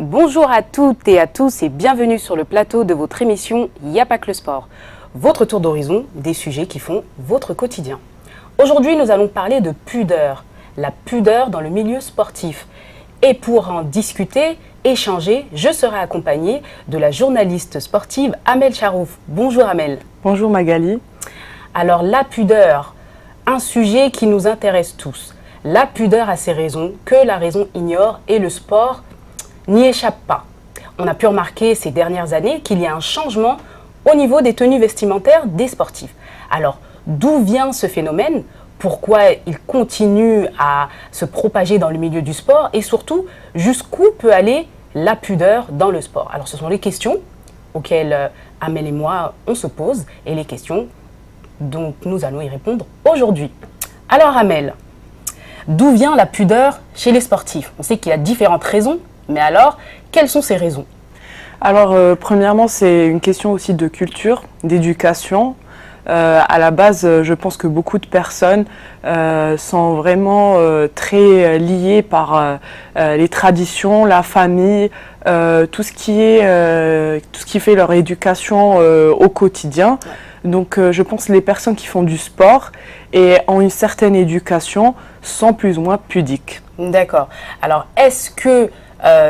Bonjour à toutes et à tous et bienvenue sur le plateau de votre émission Y'a pas que le sport. Votre tour d'horizon des sujets qui font votre quotidien. Aujourd'hui, nous allons parler de pudeur, la pudeur dans le milieu sportif. Et pour en discuter, échanger, je serai accompagnée de la journaliste sportive Amel Charouf. Bonjour Amel. Bonjour Magali. Alors la pudeur, un sujet qui nous intéresse tous. La pudeur a ses raisons que la raison ignore et le sport n'y échappe pas. On a pu remarquer ces dernières années qu'il y a un changement au niveau des tenues vestimentaires des sportifs. Alors, d'où vient ce phénomène? Pourquoi il continue à se propager dans le milieu du sport? Et surtout, jusqu'où peut aller la pudeur dans le sport? Alors, ce sont les questions auxquelles Amel et moi, on se pose et les questions dont nous allons y répondre aujourd'hui. Alors, Amel, d'où vient la pudeur chez les sportifs? On sait qu'il y a différentes raisons. Mais alors, quelles sont ces raisons? Alors, premièrement, c'est une question aussi de culture, d'éducation. À la base, je pense que beaucoup de personnes sont vraiment très liées par les traditions, la famille, tout ce qui fait leur éducation au quotidien. Donc, je pense que les personnes qui font du sport et ont une certaine éducation sont plus ou moins pudiques. D'accord. Alors, est-ce que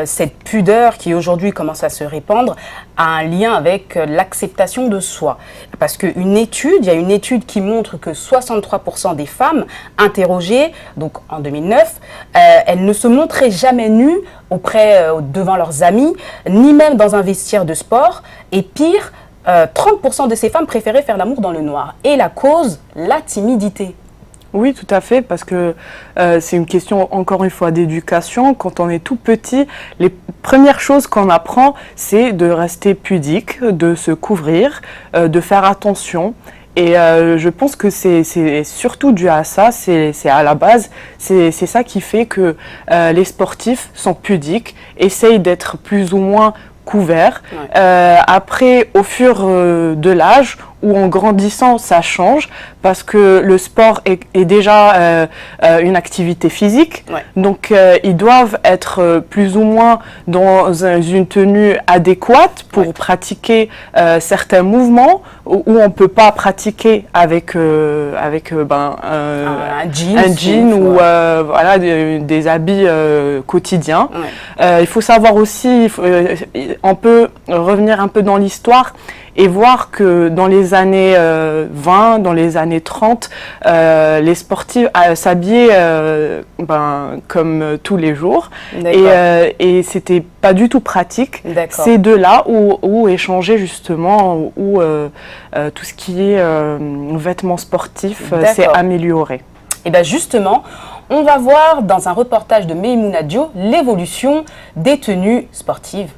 cette pudeur qui aujourd'hui commence à se répandre a un lien avec l'acceptation de soi? Parce il y a une étude qui montre que 63% des femmes interrogées, donc en 2009, elles ne se montraient jamais nues devant leurs amis, ni même dans un vestiaire de sport. Et pire, 30% de ces femmes préféraient faire l'amour dans le noir. Et la cause, la timidité. Oui, tout à fait, parce que c'est une question, encore une fois, d'éducation. Quand on est tout petit, les premières choses qu'on apprend, c'est de rester pudique, de se couvrir, de faire attention. Et je pense que c'est surtout dû à ça, c'est à la base, c'est ça qui fait que les sportifs sont pudiques, essayent d'être plus ou moins couverts. Ouais. Après, au fur de l'âge, ou en grandissant, ça change parce que le sport est déjà une activité physique. Ouais. Donc, ils doivent être plus ou moins dans une tenue adéquate pour pratiquer certains mouvements où on ne peut pas pratiquer avec un jean ou voilà, des habits quotidiens. Ouais. Il faut savoir aussi, on peut revenir un peu dans l'histoire et voir que dans les années 20, dans les années 30, les sportifs s'habillaient comme tous les jours. Et c'était pas du tout pratique. C'est de là où échanger justement, où tout ce qui est vêtements sportifs s'est amélioré. Et bien justement, on va voir dans un reportage de Meimouna Dio l'évolution des tenues sportives.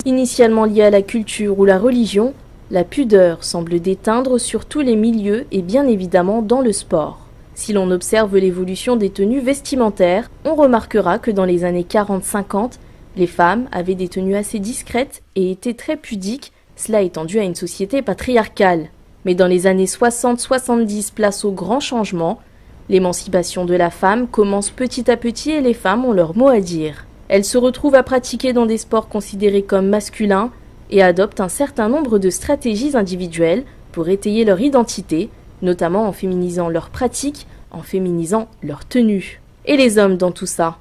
Initialement liée à la culture ou la religion, la pudeur semble déteindre sur tous les milieux et bien évidemment dans le sport. Si l'on observe l'évolution des tenues vestimentaires, on remarquera que dans les années 40-50, les femmes avaient des tenues assez discrètes et étaient très pudiques, cela étant dû à une société patriarcale. Mais dans les années 60-70, place au grand changement, l'émancipation de la femme commence petit à petit et les femmes ont leur mot à dire. Elles se retrouvent à pratiquer dans des sports considérés comme masculins et adoptent un certain nombre de stratégies individuelles pour étayer leur identité, notamment en féminisant leurs pratiques, en féminisant leur tenue. Et les hommes dans tout ça?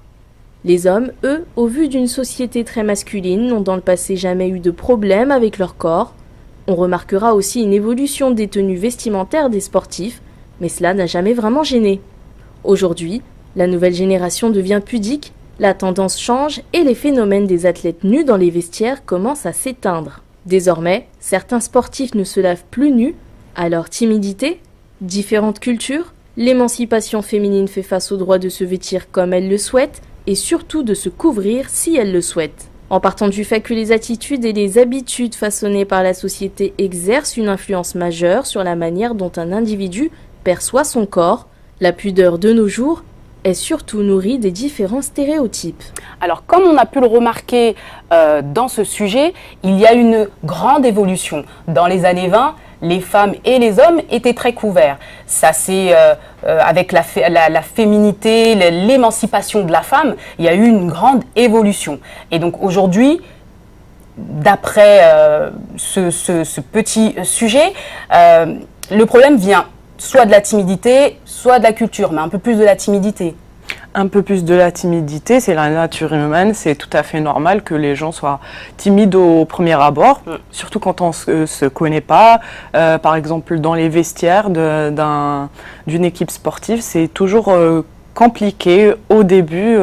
Les hommes, eux, au vu d'une société très masculine, n'ont dans le passé jamais eu de problème avec leur corps. On remarquera aussi une évolution des tenues vestimentaires des sportifs, mais cela n'a jamais vraiment gêné. Aujourd'hui, la nouvelle génération devient pudique. La tendance change et les phénomènes des athlètes nus dans les vestiaires commencent à s'éteindre. Désormais, certains sportifs ne se lavent plus nus. Alors timidité, différentes cultures, l'émancipation féminine fait face au droit de se vêtir comme elle le souhaite et surtout de se couvrir si elle le souhaite. En partant du fait que les attitudes et les habitudes façonnées par la société exercent une influence majeure sur la manière dont un individu perçoit son corps, la pudeur de nos jours est surtout nourrie des différents stéréotypes. Alors, comme on a pu le remarquer dans ce sujet, il y a une grande évolution. Dans les années 20, les femmes et les hommes étaient très couverts. Ça, c'est avec la féminité, l'émancipation de la femme, il y a eu une grande évolution. Et donc aujourd'hui, d'après ce petit sujet, le problème vient soit de la timidité, soit de la culture, mais un peu plus de la timidité. Un peu plus de la timidité, c'est la nature humaine, c'est tout à fait normal que les gens soient timides au premier abord, surtout quand on se connaît pas. Par exemple, dans les vestiaires d'une équipe sportive, c'est toujours compliqué au début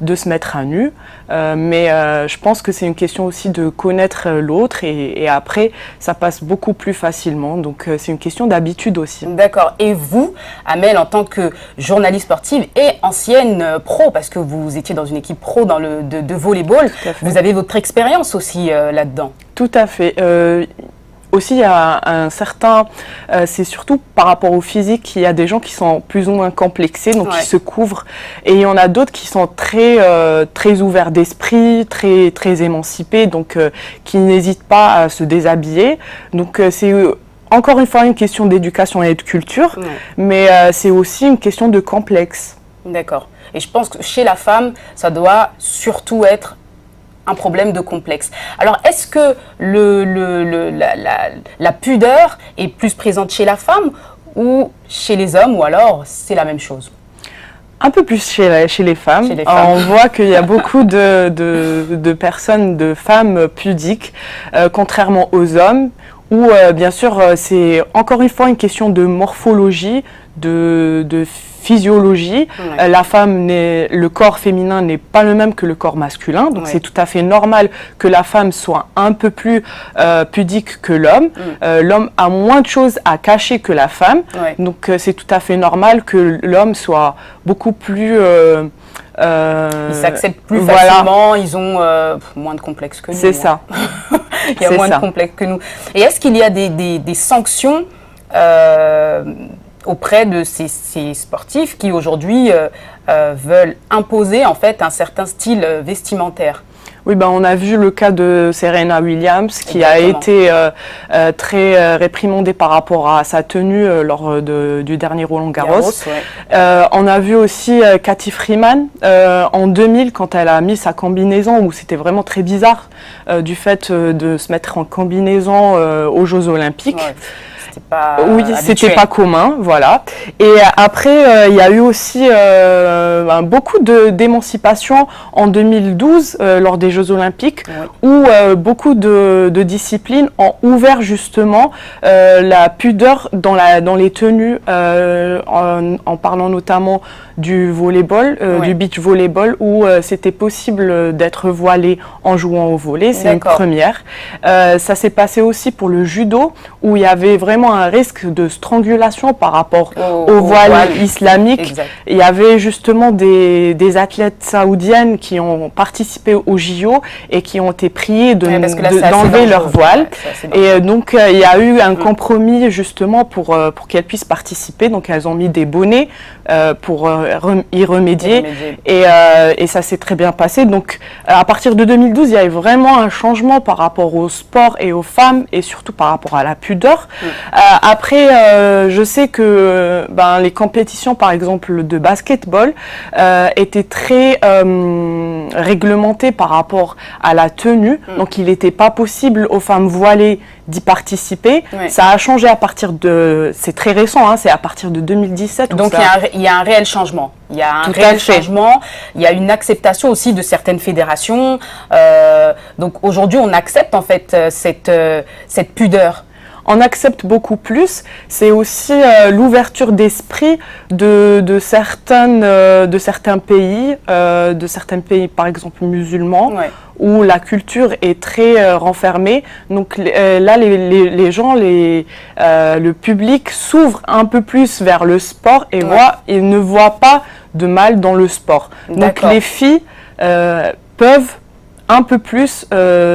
de se mettre à nu, mais je pense que c'est une question aussi de connaître l'autre et après ça passe beaucoup plus facilement, donc c'est une question d'habitude aussi. D'accord. Et vous, Amel, en tant que journaliste sportive et ancienne pro, parce que vous étiez dans une équipe pro de volleyball, vous avez votre expérience aussi là-dedans. Tout à fait. Aussi, il y a un certain, c'est surtout par rapport au physique, il y a des gens qui sont plus ou moins complexés, donc qui se couvrent, et il y en a d'autres qui sont très ouverts d'esprit, très émancipés, donc qui n'hésitent pas à se déshabiller. Donc c'est encore une fois une question d'éducation et de culture, mais c'est aussi une question de complexe. D'accord. Et je pense que chez la femme, ça doit surtout être un problème de complexe. Alors, est-ce que la pudeur est plus présente chez la femme ou chez les hommes, ou alors c'est la même chose? Un peu plus chez les femmes. On voit qu'il y a beaucoup de personnes, de femmes pudiques, contrairement aux hommes, où bien sûr c'est encore une fois une question de morphologie, de physiologie. La femme, le corps féminin n'est pas le même que le corps masculin, donc c'est tout à fait normal que la femme soit un peu plus pudique que l'homme. L'homme a moins de choses à cacher que la femme, donc c'est tout à fait normal que l'homme soit beaucoup plus... ils s'acceptent plus facilement, ils ont moins de complexes que nous. C'est ça. Il y a moins de complexes que nous. Et est-ce qu'il y a des sanctions auprès de ces sportifs qui aujourd'hui veulent imposer en fait un certain style vestimentaire? Oui, on a vu le cas de Serena Williams qui a été très réprimandée par rapport à sa tenue lors du dernier Roland-Garros. On a vu aussi Cathy Freeman en 2000 quand elle a mis sa combinaison, où c'était vraiment très bizarre du fait de se mettre en combinaison aux Jeux Olympiques. C'était pas commun, voilà. Et après, il y a eu aussi beaucoup d'émancipation en 2012 lors des Jeux Olympiques, où beaucoup de disciplines ont ouvert justement la pudeur dans les tenues, en parlant notamment du volleyball, du beach volleyball, où c'était possible d'être voilé en jouant au volley. C'est une première. Ça s'est passé aussi pour le judo, où il y avait vraiment un risque de strangulation par rapport au voile islamique. Exact. Il y avait justement des athlètes saoudiennes qui ont participé au JO et qui ont été priées d'enlever leur voile. Et donc il y a eu un compromis justement pour qu'elles puissent participer. Donc elles ont mis des bonnets pour y remédier. Et ça s'est très bien passé. Donc à partir de 2012, il y a eu vraiment un changement par rapport au sport et aux femmes, et surtout par rapport à la pudeur. Après, je sais que les compétitions, par exemple, de basketball étaient très réglementées par rapport à la tenue. Donc, il n'était pas possible aux femmes voilées d'y participer. Ça a changé à partir de... C'est très récent, c'est à partir de 2017. Donc, il y a un réel changement. Il y a un réel changement. Il y a une acceptation aussi de certaines fédérations. Donc, aujourd'hui, on accepte en fait cette pudeur. On accepte beaucoup plus. C'est aussi l'ouverture d'esprit de certains pays, par exemple musulmans, où la culture est très renfermée. Donc là, les gens, le public s'ouvre un peu plus vers le sport et ne voit pas de mal dans le sport. Donc les filles peuvent un peu plus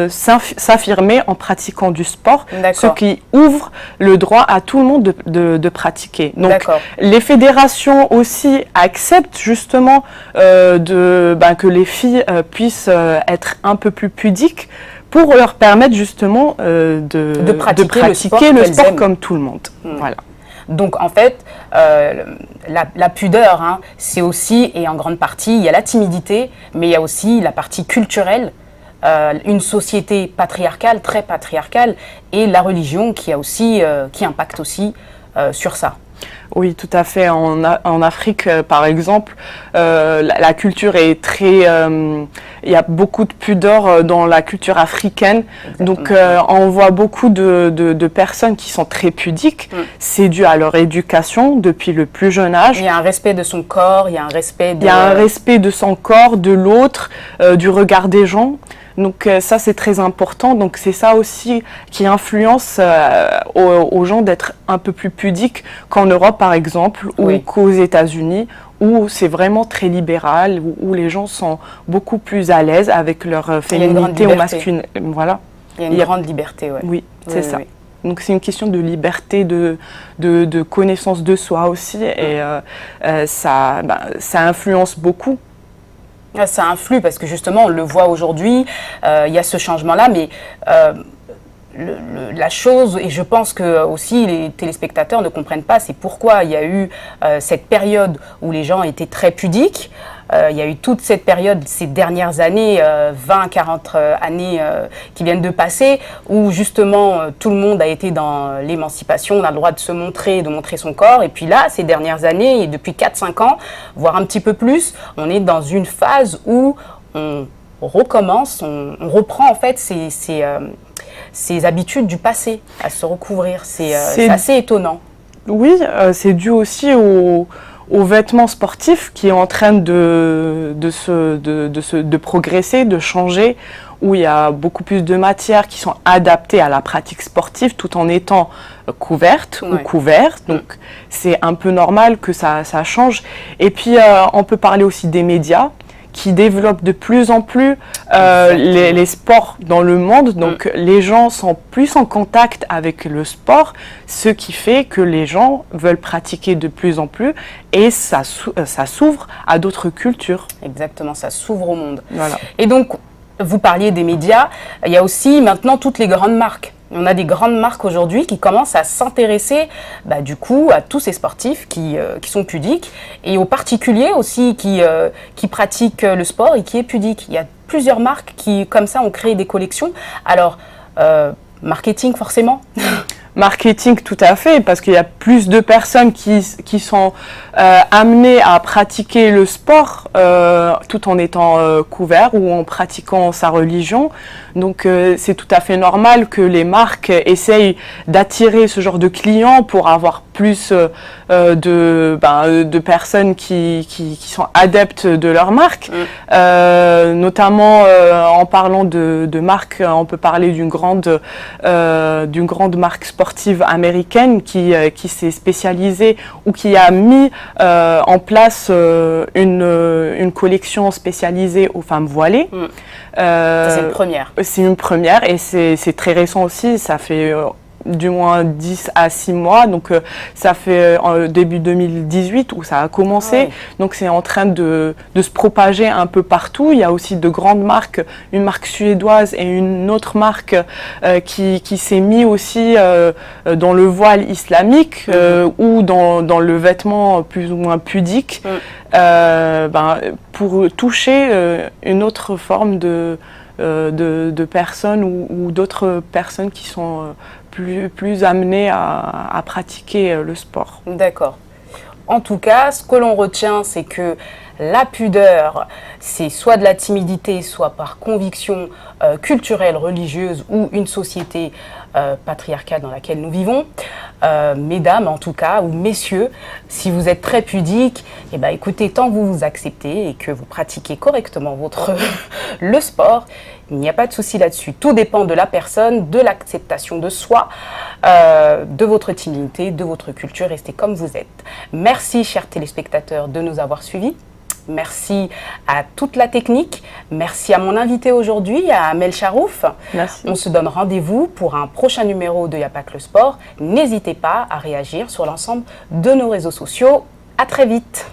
s'affirmer en pratiquant du sport, ce qui ouvre le droit à tout le monde de pratiquer. Donc les fédérations aussi acceptent justement que les filles puissent être un peu plus pudiques pour leur permettre justement de pratiquer le sport comme tout le monde. Voilà. Donc en fait, la pudeur, hein, c'est aussi, et en grande partie, il y a la timidité, mais il y a aussi la partie culturelle, une société patriarcale, très patriarcale, et la religion qui impacte aussi sur ça. Oui, tout à fait. En Afrique, par exemple, la culture est très... il y a beaucoup de pudeur dans la culture africaine. Exactement. Donc, on voit beaucoup de personnes qui sont très pudiques. C'est dû à leur éducation depuis le plus jeune âge. Il y a un respect de son corps, il y a un respect Il y a un respect de son corps, de l'autre, du regard des gens. Donc ça, c'est très important. Donc c'est ça aussi qui influence aux gens d'être un peu plus pudiques qu'en Europe, par exemple, ou qu'aux États-Unis, où c'est vraiment très libéral, où les gens sont beaucoup plus à l'aise avec leur féminité ou masculinité. Voilà. Il y a une grande liberté, Oui, c'est ça. Oui. Donc c'est une question de liberté, de connaissance de soi aussi, et ça influence beaucoup. Ça influe parce que justement, on le voit aujourd'hui, il y a ce changement-là, mais la chose, et je pense que aussi les téléspectateurs ne comprennent pas, c'est pourquoi il y a eu cette période où les gens étaient très pudiques. Il y a eu toute cette période, ces dernières années, 20-40 années qui viennent de passer, où justement tout le monde a été dans l'émancipation, on a le droit de se montrer, de montrer son corps. Et puis là, ces dernières années, et depuis 4-5 ans, voire un petit peu plus, on est dans une phase où on recommence, on reprend en fait ces habitudes du passé à se recouvrir. C'est assez étonnant. Oui, c'est dû aussi aux vêtements sportifs qui est en train de progresser, de changer, où il y a beaucoup plus de matières qui sont adaptées à la pratique sportive tout en étant couvertes ou couvertes. Donc c'est un peu normal que ça change. Et puis on peut parler aussi des médias qui développent de plus en plus les sports dans le monde. Donc les gens sont plus en contact avec le sport, ce qui fait que les gens veulent pratiquer de plus en plus et ça s'ouvre à d'autres cultures. Exactement, ça s'ouvre au monde. Voilà. Et donc, vous parliez des médias, il y a aussi maintenant toutes les grandes marques. On a des grandes marques aujourd'hui qui commencent à s'intéresser du coup à tous ces sportifs qui sont pudiques et aux particuliers aussi qui pratiquent le sport et qui est pudique. Il y a plusieurs marques qui, comme ça, ont créé des collections. Alors, marketing forcément. Marketing, tout à fait, parce qu'il y a plus de personnes qui sont amenées à pratiquer le sport tout en étant couverts ou en pratiquant sa religion. Donc c'est tout à fait normal que les marques essayent d'attirer ce genre de clients pour avoir plus de personnes qui sont adeptes de leur marque. Notamment en parlant de marque, on peut parler d'une grande marque sportive américaine qui s'est spécialisée ou qui a mis en place une collection spécialisée aux femmes voilées. C'est une première. C'est une première et c'est très récent aussi, ça fait du moins 10 à 6 mois, donc ça fait début 2018 où ça a commencé, donc c'est en train de se propager un peu partout. Il y a aussi de grandes marques, une marque suédoise et une autre marque qui s'est mis aussi dans le voile islamique ou dans le vêtement plus ou moins pudique pour toucher une autre forme de personnes ou d'autres personnes qui sont plus amenées à pratiquer le sport. D'accord. En tout cas, ce que l'on retient, c'est que la pudeur, c'est soit de la timidité, soit par conviction culturelle, religieuse ou une société patriarcale dans laquelle nous vivons. Mesdames, en tout cas, ou messieurs, si vous êtes très pudiques, écoutez, tant que vous vous acceptez et que vous pratiquez correctement le sport, il n'y a pas de souci là-dessus. Tout dépend de la personne, de l'acceptation de soi, de votre timidité, de votre culture. Restez comme vous êtes. Merci, chers téléspectateurs, de nous avoir suivis. Merci à toute la technique. Merci à mon invité aujourd'hui, à Amel Charouf. Merci. On se donne rendez-vous pour un prochain numéro de Y'a pas que le sport. N'hésitez pas à réagir sur l'ensemble de nos réseaux sociaux. À très vite.